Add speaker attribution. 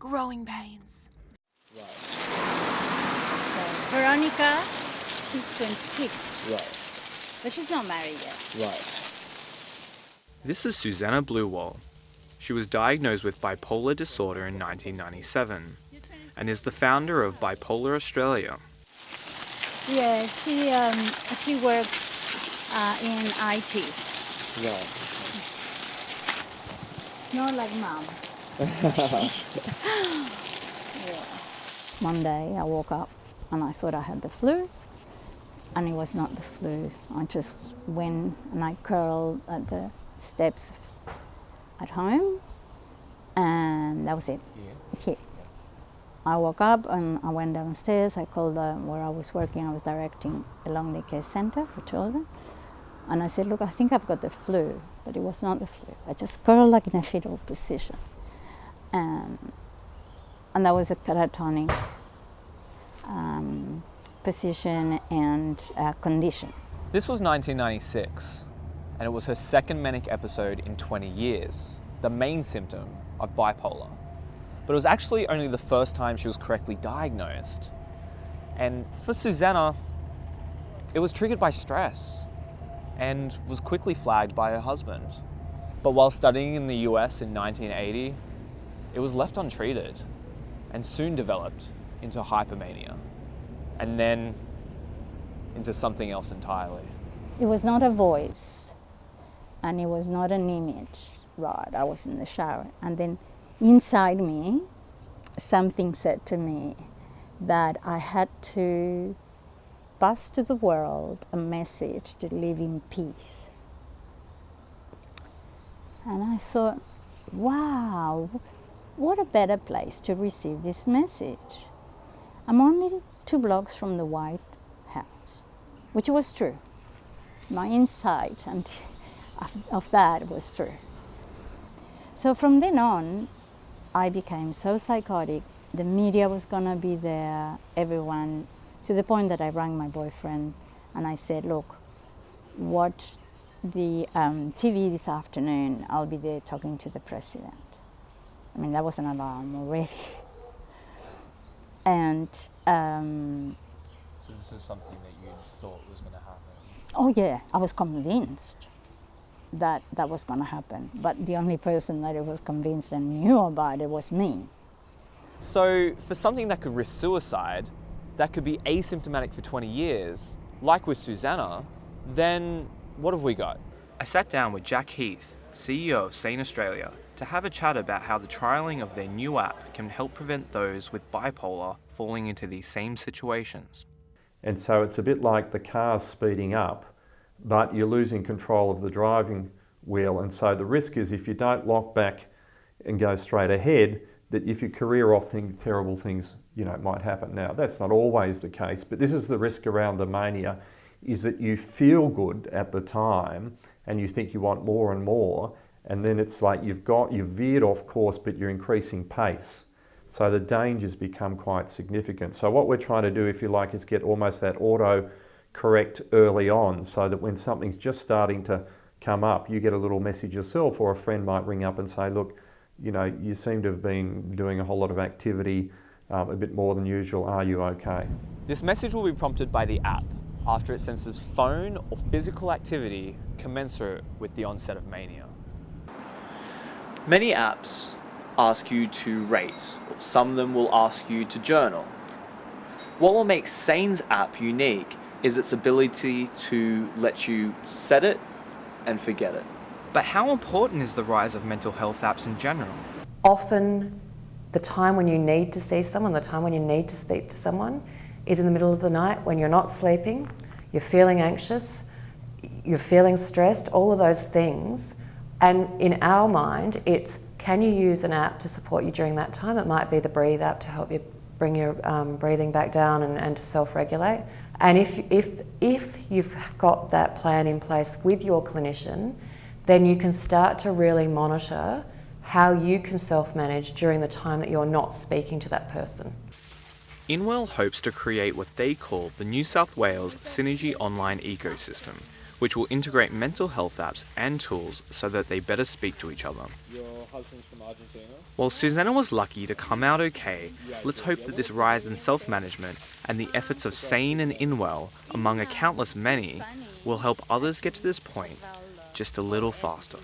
Speaker 1: growing pains.
Speaker 2: Right.
Speaker 3: So Veronica, she's 26.
Speaker 2: Right.
Speaker 3: But she's not married yet.
Speaker 2: Right.
Speaker 4: This is Susanna Bluewall. She was diagnosed with bipolar disorder in 1997 and is the founder of Bipolar Australia.
Speaker 3: Yeah, she works in IT.
Speaker 2: Right.
Speaker 3: Not like mom. Yeah. One day I woke up and I thought I had the flu, and it was not the flu. I just went and I curled at the steps at home, and that was it.
Speaker 2: Yeah.
Speaker 3: It's here. I woke up and I went downstairs. I called where I was working. I was directing a long-day care center for children. And I said, look, I think I've got the flu, but it was not the flu. I just curled like in a fetal position. And that was a catatonic position and condition.
Speaker 5: This was 1996, and it was her second manic episode in 20 years, the main symptom of bipolar. But it was actually only the first time she was correctly diagnosed. And for Susanna, it was triggered by stress and was quickly flagged by her husband. But while studying in the US in 1980, it was left untreated and soon developed into hypomania, and then into something else entirely.
Speaker 3: It was not a voice, and it was not an image. Right, I was in the shower, and then inside me, something said to me that I had to pass to the world a message to live in peace. And I thought, wow, what a better place to receive this message. I'm only 2 blocks from the White House, which was true. My insight and of that was true. So from then on, I became so psychotic. The media was gonna be there, everyone, to the point that I rang my boyfriend and I said, look, watch the TV this afternoon. I'll be there talking to the president. I mean, that was an alarm already. And
Speaker 5: So this is something that you thought was going to happen?
Speaker 3: oh yeah, I was convinced that that was going to happen. But the only person that it was convinced and knew about it was me.
Speaker 5: So for something that could risk suicide, that could be asymptomatic for 20 years, like with Susanna, then what have we got?
Speaker 4: I sat down with Jack Heath, CEO of Sane Australia, to have a chat about how the trialling of their new app can help prevent those with bipolar falling into these same situations.
Speaker 6: And so it's a bit like the car's speeding up, but you're losing control of the driving wheel. And so the risk is if you don't lock back and go straight ahead, that if you career off, terrible things, might happen. Now, that's not always the case, but this is the risk around the mania, is that you feel good at the time and you think you want more and more, and then it's like you've veered off course, but you're increasing pace. So the dangers become quite significant. So what we're trying to do, if you like, is get almost that auto correct early on, so that when something's just starting to come up, you get a little message yourself, or a friend might ring up and say, look, you seem to have been doing a whole lot of activity, a bit more than usual, are you okay?
Speaker 5: This message will be prompted by the app after it senses phone or physical activity commensurate with the onset of mania. Many apps ask you to rate, or some of them will ask you to journal. What will make Sane's app unique is its ability to let you set it and forget it.
Speaker 4: But how important is the rise of mental health apps in general?
Speaker 7: Often the time when you need to see someone, the time when you need to speak to someone is in the middle of the night when you're not sleeping, you're feeling anxious, you're feeling stressed, all of those things. And in our mind, it's can you use an app to support you during that time? It might be the Breathe app to help you bring your breathing back down and to self-regulate. And if you've got that plan in place with your clinician, then you can start to really monitor how you can self-manage during the time that you're not speaking to that person.
Speaker 4: Inwell hopes to create what they call the New South Wales Synergy Online Ecosystem, which will integrate mental health apps and tools so that they better speak to each other.
Speaker 2: Your husband's from Argentina?
Speaker 4: While Susanna was lucky to come out okay, let's hope that this rise in self-management and the efforts of Sane and Inwell, among a countless many, will help others get to this point just a little faster.